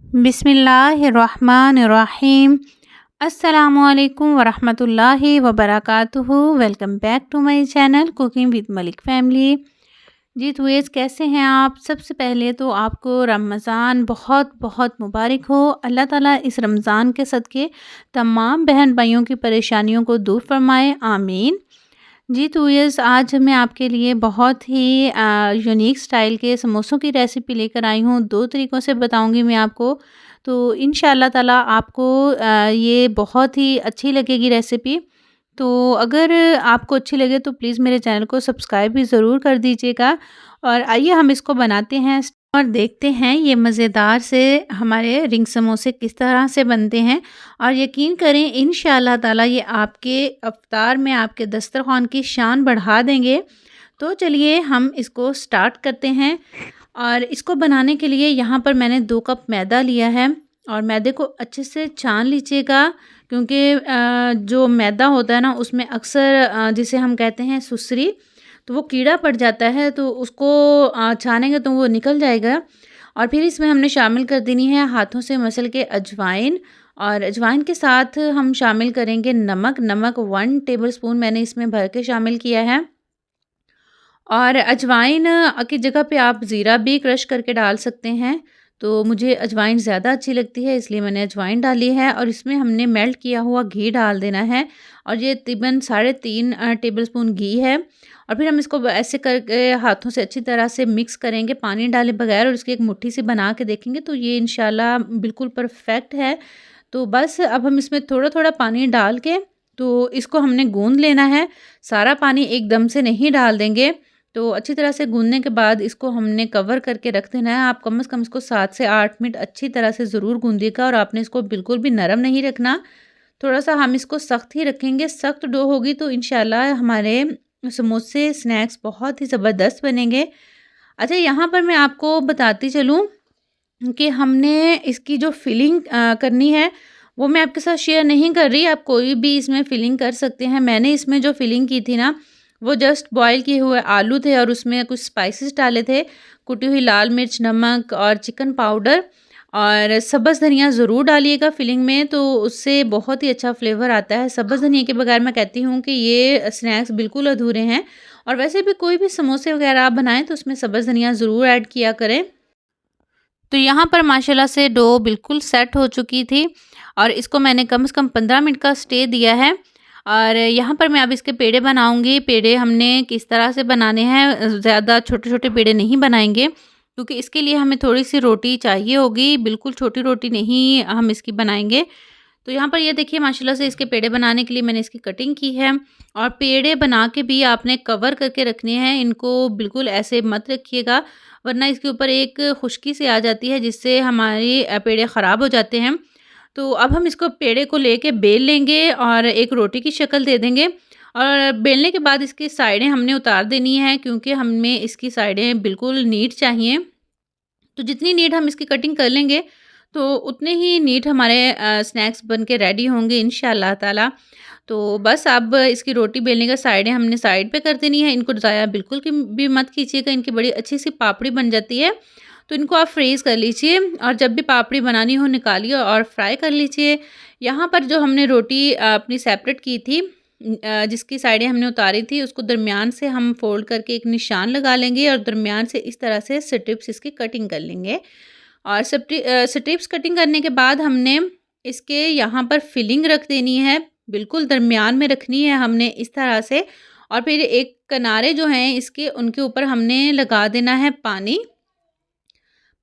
बिस्मिल्लाहिर्रहमानिर्रहीम। अस्सलामुअलैकुम वरहमतुल्लाहि वबरकातुहू। Welcome back to my channel cooking with Malik family. जी तो ये कैसे हैं आप? सबसे पहले तो आपको रमज़ान बहुत बहुत मुबारक हो। अल्लाह ताला इस रमज़ान के सदक़े तमाम बहन भाइयों की परेशानियों को दूर फरमाए, आमीन। जी तो यस आज मैं आपके लिए बहुत ही यूनिक स्टाइल के समोसों की रेसिपी लेकर आई हूँ। 2 तरीक़ों से बताऊँगी मैं आपको। तो इंशाअल्लाह ताला आपको ये बहुत ही अच्छी लगेगी रेसिपी। तो अगर आपको अच्छी लगे तो प्लीज़ मेरे चैनल को सब्सक्राइब भी ज़रूर कर दीजिएगा। और आइए हम इसको बनाते हैं और देखते हैं ये मज़ेदार से हमारे रिंग समोसे किस तरह से बनते हैं। और यकीन करें इंशाअल्लाह ताला ये आपके इफ्तार में आपके दस्तरख़्वान की शान बढ़ा देंगे। तो चलिए हम इसको स्टार्ट करते हैं। और इसको बनाने के लिए यहाँ पर मैंने 2 कप मैदा लिया है और मैदे को अच्छे से छान लीजिएगा, क्योंकि जो मैदा होता है ना उसमें अक्सर जिसे हम कहते हैं सुसरी, तो वो कीड़ा पड़ जाता है, तो उसको छानेंगे तो वो निकल जाएगा। और फिर इसमें हमने शामिल कर देनी है हाथों से मसल के अजवाइन। और अजवाइन के साथ हम शामिल करेंगे नमक। नमक 1 टेबलस्पून मैंने इसमें भर के शामिल किया है। और अजवाइन की जगह पे आप ज़ीरा भी क्रश करके डाल सकते हैं। तो मुझे अजवाइन ज़्यादा अच्छी लगती है, इसलिए मैंने अजवाइन डाली है। और इसमें हमने मेल्ट किया हुआ घी डाल देना है। और ये तकरीबन 3.5 टेबलस्पून घी है। और फिर हम इसको ऐसे करके हाथों से अच्छी तरह से मिक्स करेंगे, पानी डाले बगैर। और इसकी एक मुट्ठी सी बना के देखेंगे तो ये इंशाल्लाह बिल्कुल परफेक्ट है। तो बस अब हम इसमें थोड़ा-थोड़ा पानी डाल के तो इसको हमने गूँध लेना है। सारा पानी एकदम से नहीं डाल देंगे। तो अच्छी तरह से गूँधने के बाद इसको हमने कवर करके रख देना है। आप कम से कम इसको 7 से 8 मिनट अच्छी तरह से ज़रूर गूँधिएगा। और आपने इसको बिल्कुल भी नरम नहीं रखना, थोड़ा-सा हम इसको सख्त ही रखेंगे। सख्त डो होगी तो इंशाल्लाह हमारे समोसे स्नैक्स बहुत ही ज़बरदस्त बनेंगे। अच्छा, यहाँ पर मैं आपको बताती चलूँ कि हमने इसकी जो फिलिंग करनी है वो मैं आपके साथ शेयर नहीं कर रही। आप कोई भी इसमें फिलिंग कर सकते हैं। मैंने इसमें जो फिलिंग की थी ना, वो जस्ट बॉयल किए हुए आलू थे और उसमें कुछ स्पाइसेस डाले थे, कुटी हुई लाल मिर्च, नमक और चिकन पाउडर। और सब्ज़ धनिया ज़रूर डालिएगा फिलिंग में, तो उससे बहुत ही अच्छा फ्लेवर आता है। सब्ज़ धनिया के बगैर मैं कहती हूँ कि ये स्नैक्स बिल्कुल अधूरे हैं। और वैसे भी कोई भी समोसे वगैरह आप बनाएँ तो उसमें सब्ज़ धनिया ज़रूर ऐड किया करें। तो यहाँ पर माशाल्लाह से डो बिल्कुल सेट हो चुकी थी और इसको मैंने कम से कम 15 मिनट का स्टे दिया है। और यहाँ पर मैं अब इसके पेड़े बनाऊँगी। पेड़े हमने किस तरह से बनाने हैं, ज़्यादा छोटे-छोटे पेड़े नहीं बनाएँगे, क्योंकि इसके लिए हमें थोड़ी-सी रोटी चाहिए होगी, बिल्कुल छोटी रोटी नहीं हम इसकी बनाएँगे। तो यहाँ पर ये देखिए माशाल्लाह से इसके पेड़े बनाने के लिए मैंने इसकी कटिंग की है। और पेड़े बना के भी आपने कवर करके रखने हैं, इनको बिल्कुल ऐसे मत रखिएगा, वरना इसके ऊपर एक खुश्की सी आ जाती है जिससे हमारे पेड़े ख़राब हो जाते हैं। तो अब हम इसको पेड़े को लेके बेल लेंगे और एक रोटी की शक्ल दे देंगे। और बेलने के बाद इसकी साइडें हमने उतार देनी है, क्योंकि हमें इसकी साइडें बिल्कुल नीट चाहिए। तो जितनी नीट हम इसकी कटिंग कर लेंगे तो उतने ही नीट हमारे स्नैक्स बन के रेडी होंगे इंशाअल्लाह ताला। तो बस अब इसकी रोटी बेलने का साइडें हमने साइड पे कर देनी है। इनको ज़ाया बिल्कुल कि भी मत कीजिएगा, इनकी बड़ी अच्छी सी पापड़ी बन जाती है। तो इनको आप फ्रीज़ कर लीजिए और जब भी पापड़ी बनानी हो निकालिए और फ्राई कर लीजिए। यहाँ पर जो हमने रोटी अपनी सेपरेट की थी, जिसकी साइडें हमने उतारी थी, उसको दरमियान से हम फ़ोल्ड करके एक निशान लगा लेंगे और दरमियान से इस तरह से स्ट्रिप्स इसकी कटिंग कर लेंगे। और स्ट्रिप्स कटिंग करने के बाद हमने इसके यहाँ पर फिलिंग रख देनी है, बिल्कुल दरमियान में रखनी है हमने इस तरह से। और फिर एक किनारे जो हैं इसके, उनके ऊपर हमने लगा देना है पानी।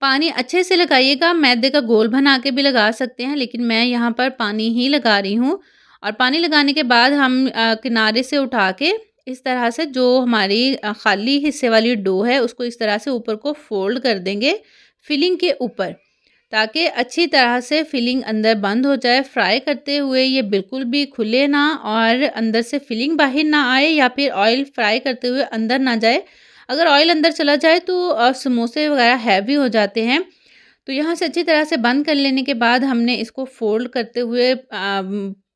पानी अच्छे से लगाइएगा, मैदे का घोल बना के भी लगा सकते हैं, लेकिन मैं यहाँ पर पानी ही लगा रही हूँ। और पानी लगाने के बाद हम किनारे से उठा के इस तरह से जो हमारी खाली हिस्से वाली डो है उसको इस तरह से ऊपर को फोल्ड कर देंगे फिलिंग के ऊपर, ताकि अच्छी तरह से फिलिंग अंदर बंद हो जाए। फ्राई करते हुए ये बिल्कुल भी खुले ना और अंदर से फिलिंग बाहर ना आए, या फिर ऑयल फ्राई करते हुए अंदर ना जाए। अगर ऑयल अंदर चला जाए तो समोसे वगैरह हैवी हो जाते हैं। तो यहाँ से अच्छी तरह से बंद कर लेने के बाद हमने इसको फ़ोल्ड करते हुए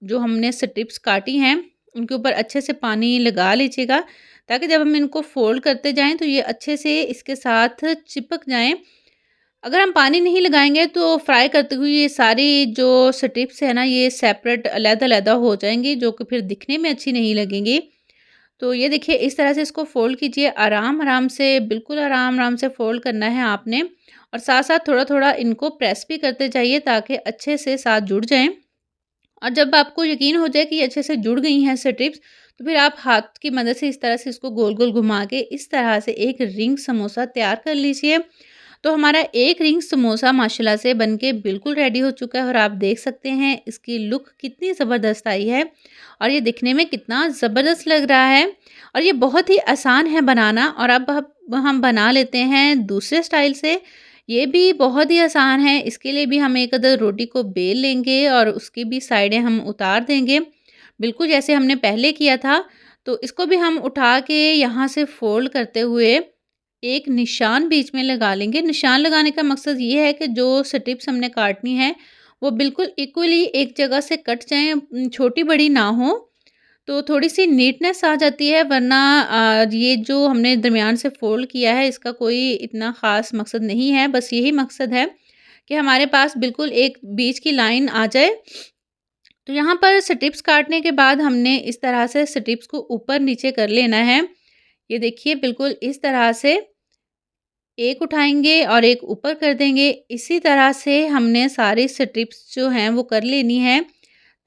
जो हमने स्ट्रिप्स काटी हैं उनके ऊपर अच्छे से पानी लगा लीजिएगा, ताकि जब हम इनको फ़ोल्ड करते जाएँ तो ये अच्छे से इसके साथ चिपक जाएँ। अगर हम पानी नहीं लगाएँगे तो फ्राई करते हुए ये सारी जो स्ट्रिप्स है ना, ये सेपरेट अलग-अलग हो जाएँगी, जो कि फिर दिखने में अच्छी नहीं लगेंगी। तो ये देखिए इस तरह से इसको फ़ोल्ड कीजिए, आराम-आराम से, बिल्कुल आराम-आराम से फ़ोल्ड करना है आपने, और साथ-साथ थोड़ा-थोड़ा इनको प्रेस भी करते जाइए ताकि अच्छे से साथ जुड़ जाएँ। और जब आपको यकीन हो जाए कि ये अच्छे से जुड़ गई हैं स्ट्रिप्स, तो फिर आप हाथ की मदद से इस तरह से इसको गोल-गोल घुमा के इस तरह से एक रिंग समोसा तैयार कर लीजिए। तो हमारा एक रिंग समोसा माशाल्लाह से बनके बिल्कुल रेडी हो चुका है, और आप देख सकते हैं इसकी लुक कितनी ज़बरदस्त आई है और ये दिखने में कितना ज़बरदस्त लग रहा है, और ये बहुत ही आसान है बनाना। और अब हम बना लेते हैं दूसरे स्टाइल से। ये भी बहुत ही आसान है। इसके लिए भी हम एक अदद रोटी को बेल लेंगे और उसकी भी साइडें हम उतार देंगे, बिल्कुल जैसे हमने पहले किया था। तो इसको भी हम उठा के यहाँ से फ़ोल्ड करते हुए एक निशान बीच में लगा लेंगे। निशान लगाने का मकसद ये है कि जो स्ट्रिप्स हमने काटनी है, वो बिल्कुल इक्वली एक जगह से कट जाएँ, छोटी-बड़ी ना हो, तो थोड़ी-सी नीटनेस आ जाती है। वरना ये जो हमने दरमियान से फ़ोल्ड किया है, इसका कोई इतना ख़ास मकसद नहीं है। बस यही मकसद है कि हमारे पास बिल्कुल एक बीच की लाइन आ जाए। तो यहाँ पर स्ट्रिप्स काटने के बाद हमने इस तरह से स्ट्रिप्स को ऊपर-नीचे कर लेना है। ये देखिए बिल्कुल इस तरह से एक उठाएँगे और एक ऊपर कर देंगे। इसी तरह से हमने सारी स्ट्रिप्स जो हैं वो कर लेनी है,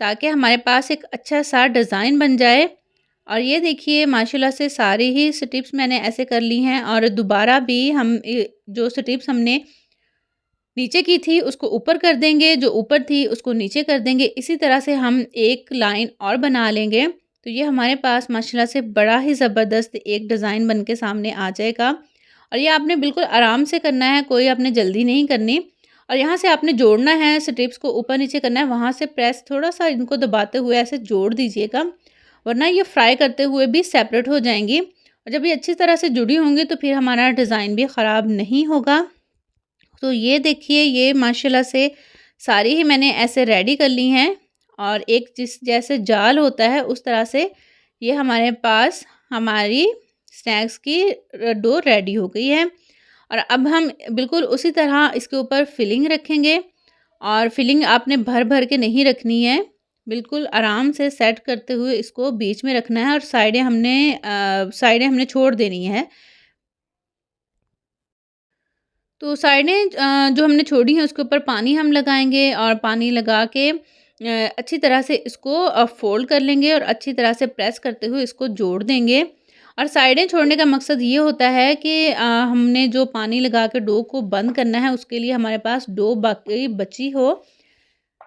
ताकि हमारे पास एक अच्छा-सा डिज़ाइन बन जाए। और ये देखिए माशाल्लाह से सारी ही स्ट्रिप्स मैंने ऐसे कर ली हैं, और दोबारा भी हम जो स्ट्रिप्स हमने नीचे की थी उसको ऊपर कर देंगे, जो ऊपर थी उसको नीचे कर देंगे। इसी तरह से हम एक लाइन और बना लेंगे। तो ये हमारे पास माशाल्लाह से बड़ा ही ज़बरदस्त एक डिज़ाइन बन के सामने आ जाएगा, और ये आपने बिल्कुल आराम से करना है, कोई आपने जल्दी नहीं करनी। और यहाँ से आपने जोड़ना है, स्ट्रिप्स को ऊपर-नीचे करना है, वहाँ से प्रेस थोड़ा-सा इनको दबाते हुए ऐसे जोड़ दीजिएगा, वरना ये फ्राई करते हुए भी सेपरेट हो जाएँगी। और जब ये अच्छी तरह से जुड़ी होंगी तो फिर हमारा डिज़ाइन भी ख़राब नहीं होगा। तो ये देखिए ये माशाल्लाह से सारी ही मैंने ऐसे रेडी कर ली हैं, और एक जिस जैसे जाल होता है उस तरह से ये हमारे पास हमारी स्नैक्स की डो रेडी हो गई है। और अब हम बिल्कुल उसी तरह इसके ऊपर फिलिंग रखेंगे, और फिलिंग आपने भर भर के नहीं रखनी है, बिल्कुल आराम से सेट करते हुए इसको बीच में रखना है, और साइडें हमने छोड़ देनी है। तो साइडें जो हमने छोड़ी हैं उसके ऊपर पानी हम लगाएँगे, और पानी लगा के अच्छी तरह से इसको फ़ोल्ड कर लेंगे, और अच्छी तरह से प्रेस करते हुए इसको जोड़ देंगे। और साइडें छोड़ने का मकसद ये होता है कि हमने जो पानी लगा के डो को बंद करना है, उसके लिए हमारे पास डो बाकी बची हो,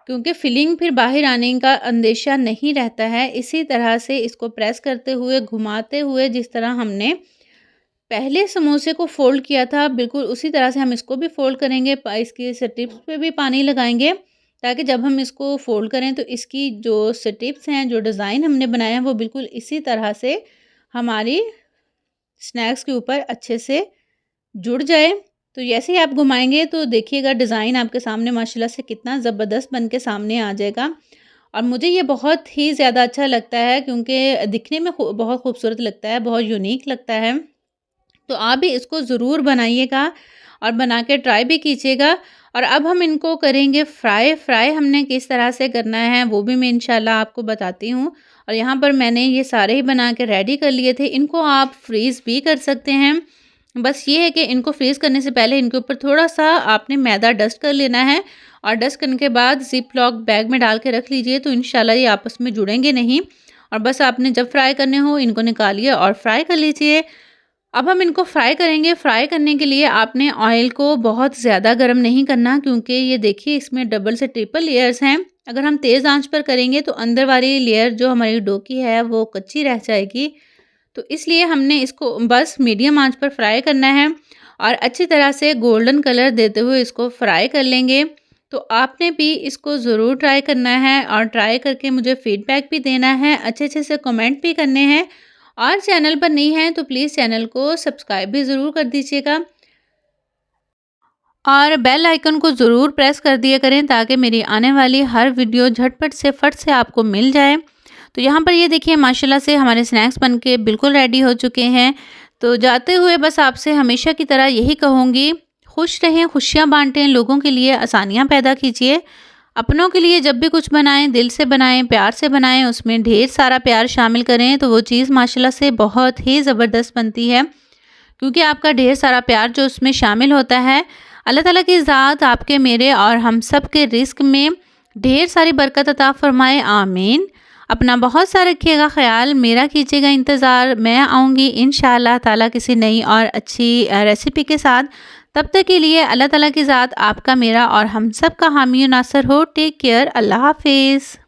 क्योंकि फिलिंग फिर बाहर आने का अंदेशा नहीं रहता है। इसी तरह से इसको प्रेस करते हुए, घुमाते हुए, जिस तरह हमने पहले समोसे को फ़ोल्ड किया था, बिल्कुल उसी तरह से हम इसको भी फ़ोल्ड करेंगे। इसकी स्ट्रिप्स पे भी पानी लगाएँगे, ताकि जब हम इसको फ़ोल्ड करें तो इसकी जो स्ट्रिप्स हैं, जो डिज़ाइन हमने बनाया है, वो बिल्कुल इसी तरह से हमारी स्नैक्स के ऊपर अच्छे से जुड़ जाए। तो जैसे ही आप घुमाएँगे तो देखिएगा डिज़ाइन आपके सामने माशाल्लाह से कितना ज़बरदस्त बन के सामने आ जाएगा। और मुझे ये बहुत ही ज़्यादा अच्छा लगता है, क्योंकि दिखने में बहुत खूबसूरत लगता है, बहुत यूनिक लगता है। तो आप भी इसको ज़रूर बनाइएगा, और बना के ट्राई भी कीजिएगा। और अब हम इनको करेंगे फ्राई। फ्राई हमने किस तरह से करना है वो भी मैं इंशाल्लाह आपको बताती हूँ। और यहाँ पर मैंने ये सारे ही बना के रेडी कर लिए थे। इनको आप फ्रीज़ भी कर सकते हैं। बस ये है कि इनको फ्रीज़ करने से पहले इनके ऊपर थोड़ा-सा आपने मैदा डस्ट कर लेना है, और डस्ट करने के बाद ज़िप लॉक बैग में डाल के रख लीजिए, तो इंशाल्लाह ये आपस में जुड़ेंगे नहीं। और बस आपने जब फ्राई करने हो इनको निकालिए और फ्राई कर लीजिए। अब हम इनको फ्राई करेंगे। फ्राई करने के लिए आपने ऑयल को बहुत ज़्यादा गर्म नहीं करना, क्योंकि ये देखिए इसमें डबल से ट्रिपल लेयर्स हैं। अगर हम तेज़ आंच पर करेंगे तो अंदर वाली लेयर जो हमारी डो की है वो कच्ची रह जाएगी। तो इसलिए हमने इसको बस मीडियम आंच पर फ्राई करना है, और अच्छी तरह से गोल्डन कलर देते हुए इसको फ्राई कर लेंगे। तो आपने भी इसको ज़रूर ट्राई करना है, और ट्राई करके मुझे फ़ीडबैक भी देना है, अच्छे-अच्छे से कमेंट भी करने हैं। और चैनल पर नहीं हैं तो प्लीज़ चैनल को सब्सक्राइब भी ज़रूर कर दीजिएगा, और बेल आइकन को ज़रूर प्रेस कर दिया करें, ताकि मेरी आने वाली हर वीडियो झटपट से फट से आपको मिल जाए। तो यहाँ पर ये देखिए माशाल्लाह से हमारे स्नैक्स बनके बिल्कुल रेडी हो चुके हैं। तो जाते हुए बस आपसे हमेशा की तरह यही कहूँगी, खुश रहें, खुशियाँ बाँटें, लोगों के लिए आसानियाँ पैदा कीजिए। अपनों के लिए जब भी कुछ बनाएँ, दिल से बनाएँ, प्यार से बनाएँ, उसमें ढेर सारा प्यार शामिल करें, तो वो चीज़ माशाल्लाह से बहुत ही ज़बरदस्त बनती है। क्योंकि आपका ढेर सारा प्यार जो उसमें शामिल होता है, अल्लाह ताला की ज़ात आपके, मेरे और हम सब के रिज़्क में ढेर सारी बरकत अता फ़रमाए, आमीन। अपना बहुत सा रखिएगा ख़याल, मेरा कीजिएगा इंतज़ार। मैं आऊँगी इंशाअल्लाह ताला किसी नई और अच्छी रेसिपी के साथ। तब तक के लिए अल्लाह ताला की ज़ात आपका, मेरा और हम सब का हामी और नासर हो। Take care. अल्लाह हाफ़िज़।